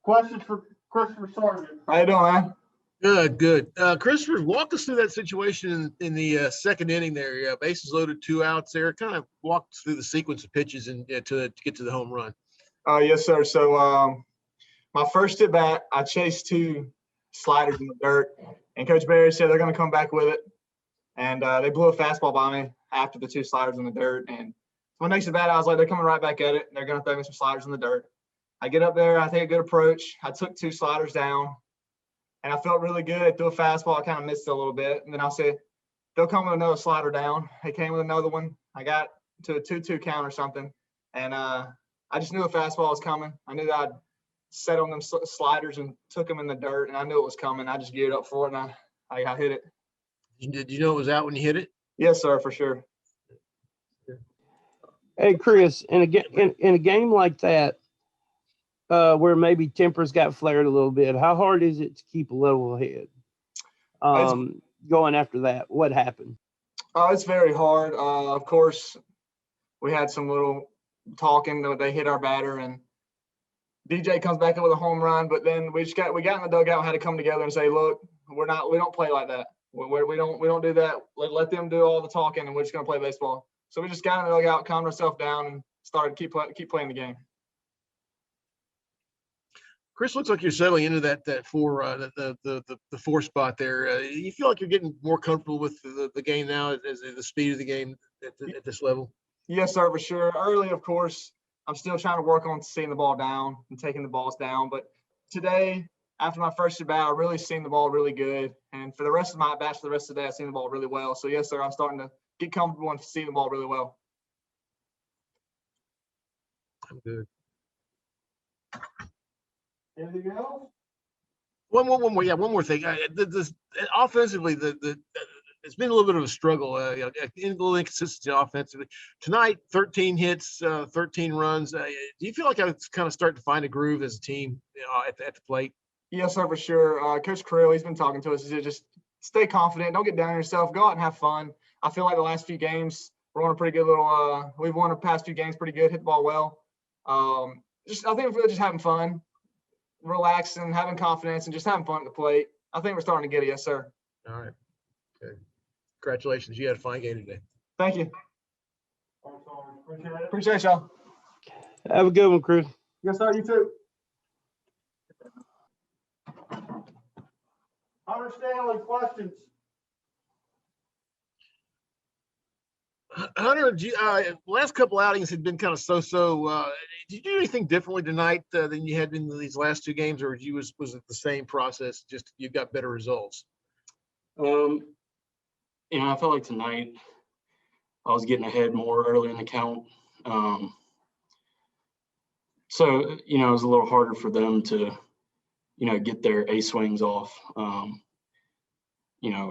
Questions for Christopher Sargent. How you doing, man? Good. Christopher, walk us through that situation in the second inning there. Bases loaded, 2 outs there. Kind of walk us through the sequence of pitches and to get to the home run. Yes, sir. So my first at bat, I chased 2 sliders in the dirt, and Coach Barry said they're going to come back with it. And they blew a fastball by me after the 2 sliders in the dirt. And my next at bat, I was like, they're coming right back at it. They're going to throw me some sliders in the dirt. I get up there, I take a good approach. I took 2 sliders down, and I felt really good. I threw a fastball. I kind of missed it a little bit. And then I said, they'll come with another slider down. They came with another one. I got to a 2-2 count or something. And I just knew a fastball was coming. I knew that I'd set on them sliders and took them in the dirt, and I knew it was coming. I just geared up for it, and I hit it. Did you know it was out when you hit it? Yes, sir, for sure. Hey, Chris, in a game like that, where maybe tempers got flared a little bit, how hard is it to keep a level head? Going after that, what happened? It's very hard. Of course, we had some little talking. They hit our batter, and DJ comes back in with a home run. But then we got in the dugout and had to come together and say, look, we don't play like that. We don't do that. Let them do all the talking, and we're just gonna play baseball. So we just got in the dugout, calmed ourselves down, and started keep playing the game. Chris, looks like you're settling into that the 4 spot there. You feel like you're getting more comfortable with the game now as the speed of the game at this level? Yes, sir, for sure. Early, of course, I'm still trying to work on seeing the ball down and taking the balls down. But today, after my first at bat, I really seen the ball really good. And for the rest of my at bats, for the rest of the day, I've seen the ball really well. So yes, sir, I'm starting to get comfortable and see the ball really well. I'm good. Anything else? One more thing. Offensively, it's been a little bit of a struggle. A little inconsistency offensively. Tonight, 13 hits, 13 runs. Do you feel like it's kind of starting to find a groove as a team at the plate? Yes, sir, for sure. Coach Creel, he's been talking to us. He said just stay confident. Don't get down on yourself. Go out and have fun. I feel like the last few games, we're on a pretty good little we've won the past few games pretty good, hit the ball well. I think we're just having fun, relaxing, having confidence, and just having fun at the plate. I think we're starting to get it, yes, sir. All right. Okay. Congratulations. You had a fine game today. Thank you. Appreciate y'all. Have a good one, Chris. Yes, sir. You too. Hunter Stanley, questions? Hunter, last couple outings had been kind of so-so. Did you do anything differently tonight than you had in these last 2 games, or was it the same process, just you got better results? I felt like tonight I was getting ahead more early in the count. So, it was a little harder for them to, get their A swings off.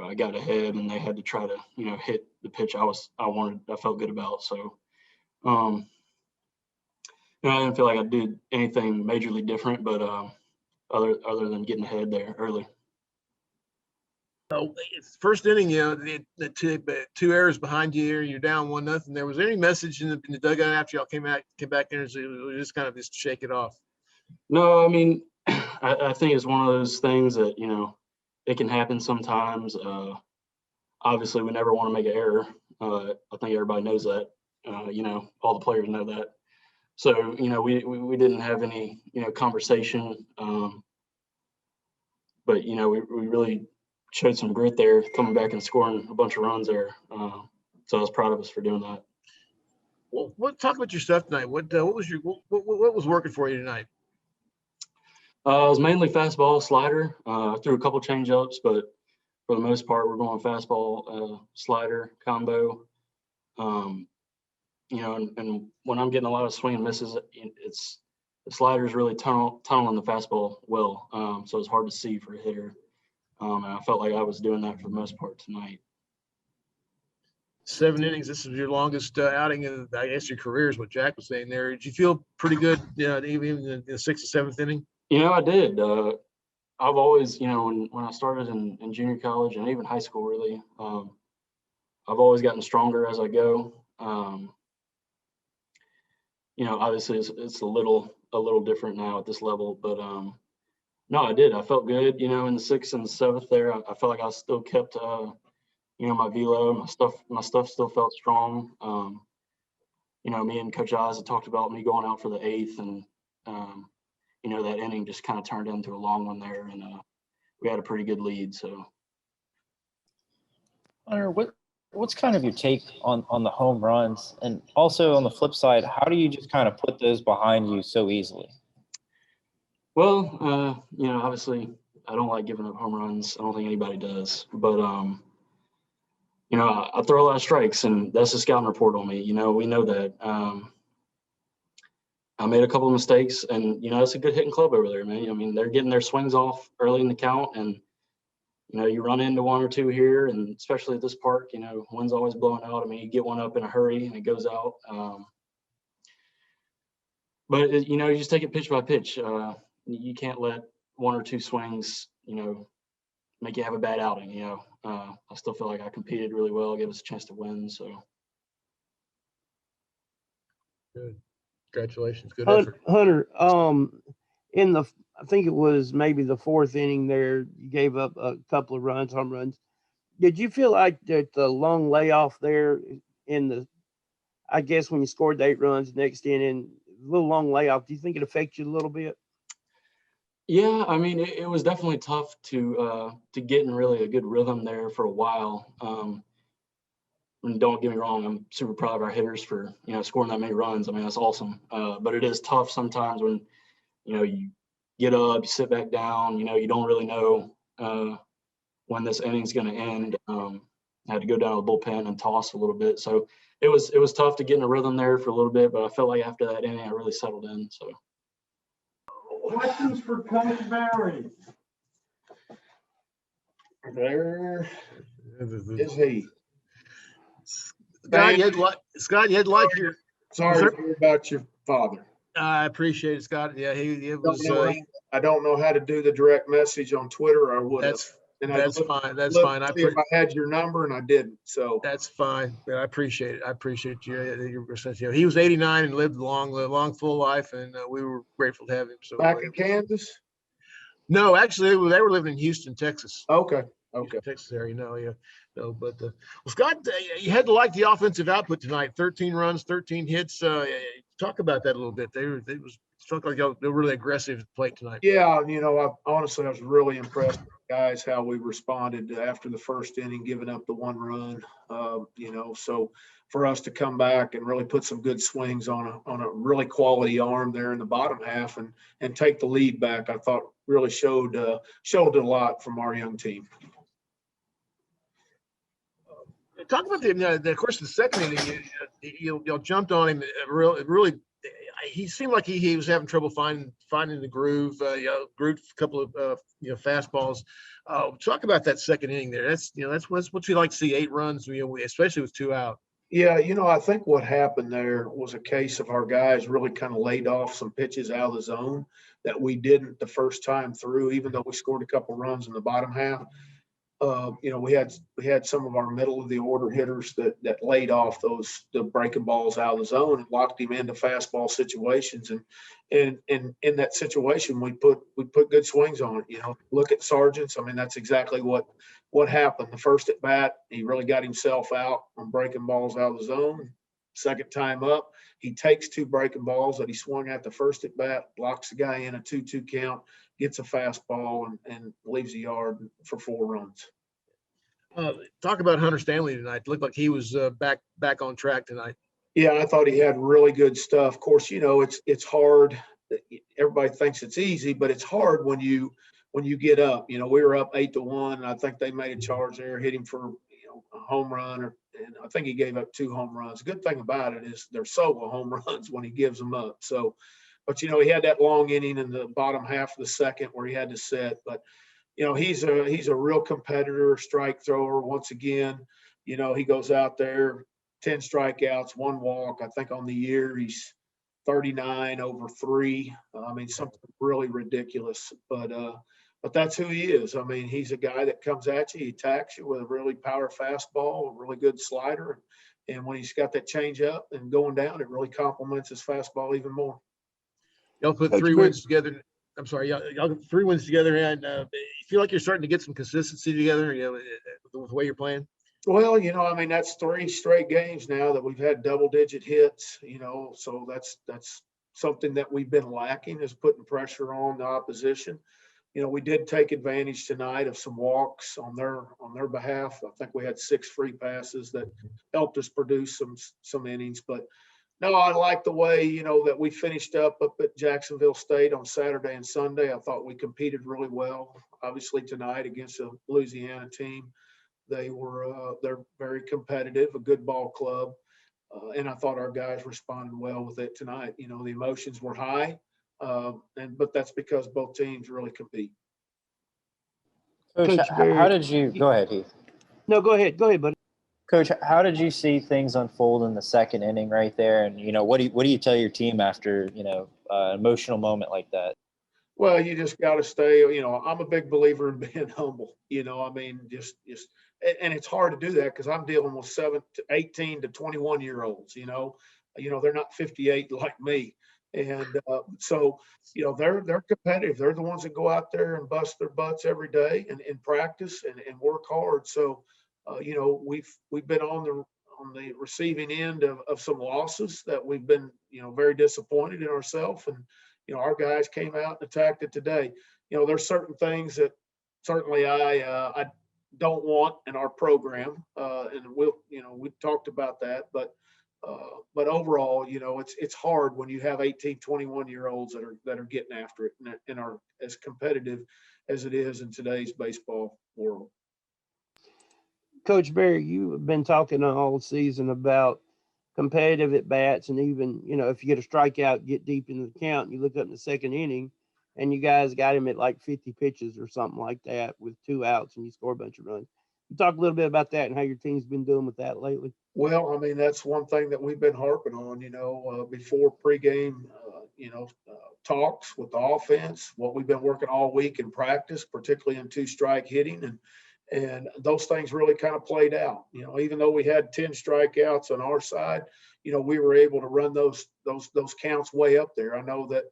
I got ahead and they had to try to, hit the pitch I felt good about. So, I didn't feel like I did anything majorly different, but other than getting ahead there early. It's first inning, the 2 errors behind you, you're down 1-0. There was any message in the dugout after y'all came back in, and just kind of just shake it off? No, I mean, I think it's one of those things that it can happen sometimes. Obviously, we never want to make an error. I think everybody knows that. All the players know that. So we didn't have any conversation, but we really showed some grit there, coming back and scoring a bunch of runs there. So I was proud of us for doing that. Well, talk about your stuff tonight. What was working for you tonight? It was mainly fastball, slider. I threw a couple change-ups, but for the most part, we're going fastball, slider combo. And when I'm getting a lot of swing and misses, the slider is really tunneling the fastball well. So it's hard to see for a hitter. And I felt like I was doing that for the most part tonight. 7 innings. This is your longest outing in, I guess, your career is what Jack was saying there. Did you feel pretty good, even in the 6th or 7th inning? I did. I've always, when I started in junior college and even high school, really, I've always gotten stronger as I go. Obviously it's a little different now at this level, but No, I did. I felt good, in the 6th and 7th there. I felt like I still kept, my velo, my stuff still felt strong. Me and Coach Oz had talked about me going out for the 8th, and that inning just kind of turned into a long one there, and we had a pretty good lead. So, Hunter, what's kind of your take on the home runs, and also on the flip side, how do you just kind of put those behind you so easily? well, obviously I don't like giving up home runs. I don't think anybody does, but I throw a lot of strikes, and that's the scouting report on me. We know that. I made a couple of mistakes, and it's a good hitting club over there, man. I mean, they're getting their swings off early in the count, and you run into one or two here, and especially at this park, wind's always blowing out. I mean, you get one up in a hurry and it goes out. But you just take it pitch by pitch. You can't let one or two swings, make you have a bad outing. I still feel like I competed really well, gave us a chance to win. So Good. Congratulations. Good effort. Hunter, I think it was maybe the 4th inning there, you gave up a couple of runs, home runs. Did you feel like that the long layoff there I guess when you scored the 8 runs next inning, a little long layoff, do you think it affected you a little bit? yeah, I mean, it was definitely tough to get in really a good rhythm there for a while. And don't get me wrong, I'm super proud of our hitters for scoring that many runs. I mean, that's awesome. But it is tough sometimes when you get up, you sit back down. You don't really know when this inning's going to end. I had to go down to the bullpen and toss a little bit, so it was tough to get in a rhythm there for a little bit. But I felt like after that inning, I really settled in. So. Questions for Coach Barry? There is he. Scott, you had like your. Sorry to hear about your father. I appreciate it, Scott. Yeah, it was. I don't know how to do the direct message on Twitter. I would have. That's fine. That's fine. If I had your number and I didn't, so that's fine. I appreciate it. I appreciate you. He was 89 and lived a long, full life, and we were grateful to have him. So back in Kansas? No, actually, they were living in Houston, Texas. Okay. Houston, Texas area. But well, Scott, you had to like the offensive output tonight. 13 runs, 13 hits. Talk about that a little bit. It felt like they were really aggressive at the plate tonight. Yeah, I was really impressed with the guys, how we responded after the first inning, giving up the 1 run. So for us to come back and really put some good swings on a really quality arm there in the bottom half and take the lead back, I thought really showed a lot from our young team. Talk about of course, the second inning, you jumped on him. Really, he seemed like he was having trouble finding the groove. Grooved a couple of fastballs. Talk about that second inning there. That's what you like to see. 8 runs, especially with 2 out. Yeah, I think what happened there was a case of our guys really kind of laid off some pitches out of the zone that we didn't the first time through, even though we scored a couple runs in the bottom half. We had some of our middle of the order hitters that laid off the breaking balls out of the zone and locked him into fastball situations. And in that situation, we put good swings on it. Look at Sargent's. I mean, that's exactly what happened. The first at bat, he really got himself out on breaking balls out of the zone. Second time up, he takes 2 breaking balls that he swung at the first at bat, locks the guy in a 2-2 count, gets a fastball, and leaves the yard for 4 runs. Talk about Hunter Stanley tonight. It looked like he was back on track tonight. Yeah, I thought he had really good stuff. Of course, it's hard. Everybody thinks it's easy, but it's hard when you get up. We were up 8-1, and I think they made a charge there, hit him for a home run, and I think he gave up 2 home runs. The good thing about it is they're solo home runs when he gives them up. So, but he had that long inning in the bottom half of the second where he had to sit. But he's a real competitor, strike thrower. Once again, he goes out there, 10 strikeouts, 1 walk. I think on the year he's 39 over 3. I mean, something really ridiculous. But that's who he is. I mean, he's a guy that comes at you, he attacks you with a really power fastball, a really good slider. And when he's got that change up and going down, it really complements his fastball even more. Y'all put Coach 3 wins together. I'm sorry, y'all got 3 wins together, and you feel like you're starting to get some consistency together, with the way you're playing? Well, I mean, that's 3 straight games now that we've had double-digit hits, so that's something that we've been lacking, is putting pressure on the opposition. We did take advantage tonight of some walks on their behalf. I think we had 6 free passes that helped us produce some innings. But no, I like the way, that we finished up at Jacksonville State on Saturday and Sunday. I thought we competed really well. Obviously tonight against a Louisiana team, they're very competitive, a good ball club. And I thought our guys responded well with it tonight. The emotions were high, but that's because both teams really compete. Coach, Coach how Barry, did you go ahead, Heath? No, go ahead, buddy. Coach, how did you see things unfold in the second inning right there? And what do you tell your team after an emotional moment like that? Well, you just got to stay. I'm a big believer in being humble. I mean, just and it's hard to do that because I'm dealing with 18 to 21-year-olds. They're not 58 like me, and so they're competitive. They're the ones that go out there and bust their butts every day and practice and work hard. So we've been on the receiving end of some losses that we've been very disappointed in ourselves, and our guys came out and attacked it today. There's certain things that certainly I don't want in our program, and we talked about that, but overall, it's hard when you have 18, 21-year-olds that are getting after it and are as competitive as it is in today's baseball world. Coach Barry, you've been talking all season about competitive at bats, and even, if you get a strikeout, get deep into the count, and you look up in the second inning, and you guys got him at like 50 pitches or something like that with 2 outs, and you score a bunch of runs. You talk a little bit about that and how your team's been doing with that lately. Well, I mean, that's one thing that we've been harping on, before pregame, talks with the offense, what we've been working all week in practice, particularly in 2-strike hitting. And those things really kind of played out. Even though we had 10 strikeouts on our side, we were able to run those counts way up there. I know that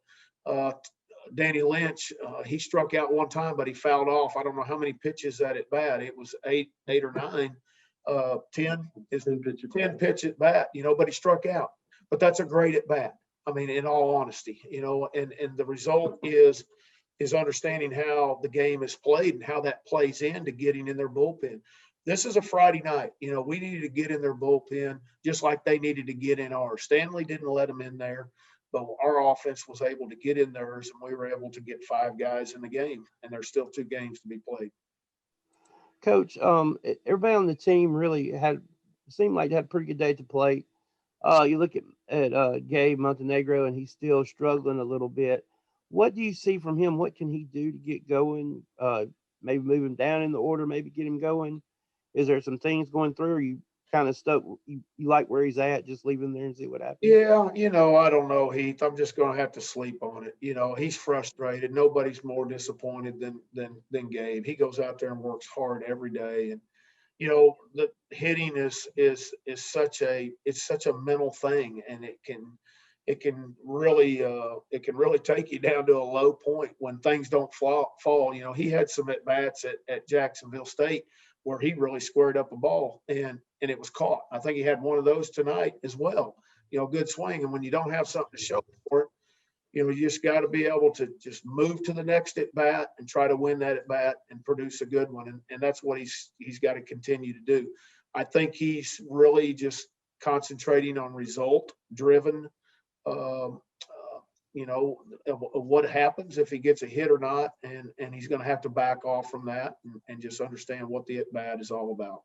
Danny Lynch, he struck out one time, but he fouled off. I don't know how many pitches at bat. It was 8 or 9. 10 is 10 pitch at bat, but he struck out. But that's a great at bat. I mean, in all honesty, and the result is understanding how the game is played and how that plays into getting in their bullpen. This is a Friday night. We needed to get in their bullpen just like they needed to get in ours. Stanley didn't let them in there, but our offense was able to get in theirs, and we were able to get 5 guys in the game, and there's still 2 games to be played. Coach, everybody on the team really seemed like they had a pretty good day at the plate. You look at Gabe Montenegro, and he's still struggling a little bit. What do you see from him? What can he do to get going? Maybe move him down in the order, maybe get him going. Is there some things going through, or you kind of stuck? You like where he's at, just leave him there and see what happens? Yeah, I don't know, Heath. I'm just going to have to sleep on it. He's frustrated. Nobody's more disappointed than Gabe. He goes out there and works hard every day, and the hitting is such a mental thing, and it can really take you down to a low point when things don't fall. He had some at bats at Jacksonville State where he really squared up a ball and it was caught. I think he had one of those tonight as well. Good swing. And when you don't have something to show for it, you just got to be able to just move to the next at bat and try to win that at bat and produce a good one. And that's what he's got to continue to do. I think he's really just concentrating on result driven, what happens if he gets a hit or not. And he's going to have to back off from that and just understand what the at bat is all about.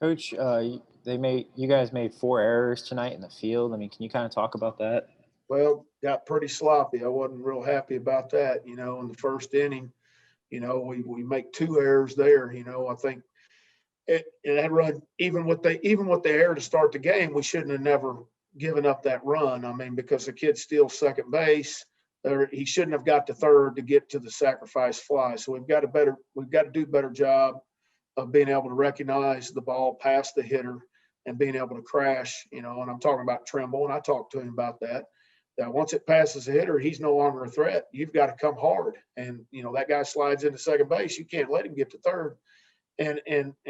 Coach, you guys made 4 errors tonight in the field. I mean, can you kind of talk about that? Well, got pretty sloppy. I wasn't real happy about that. In the first inning, we make 2 errors there. I think that run, even with the error to start the game, we shouldn't have never given up that run. I mean, because the kid steals second base, he shouldn't have got to third to get to the sacrifice fly. So we've got to do a better job of being able to recognize the ball past the hitter and being able to crash, and I'm talking about Trimble, and I talked to him about that once it passes the hitter, he's no longer a threat. You've got to come hard. And, that guy slides into second base. You can't let him get to third. And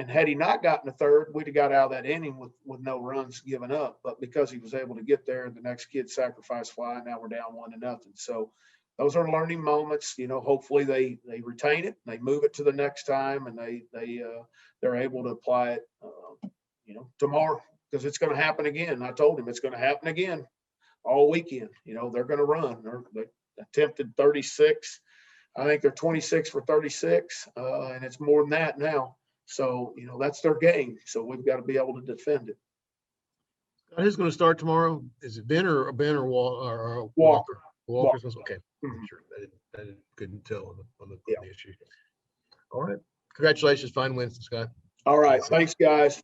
had he not gotten to third, we'd have got out of that inning with no runs given up. But because he was able to get there, the next kid sacrificed fly, and now we're down 1-0. So those are learning moments. Hopefully they retain it, they move it to the next time, and they're able to apply it, tomorrow, because it's going to happen again. I told him it's going to happen again all weekend. They're going to run. They attempted 36. I think they're 26 for 36, and it's more than that now. So, that's their game. So we've got to be able to defend it. Who's going to start tomorrow? Is it Ben or Walker? Walker. Walker's okay. Mhm. Sure. I couldn't tell on the Yeah. issue. All right. Congratulations. Fine wins, Scott. All right. Thanks, guys.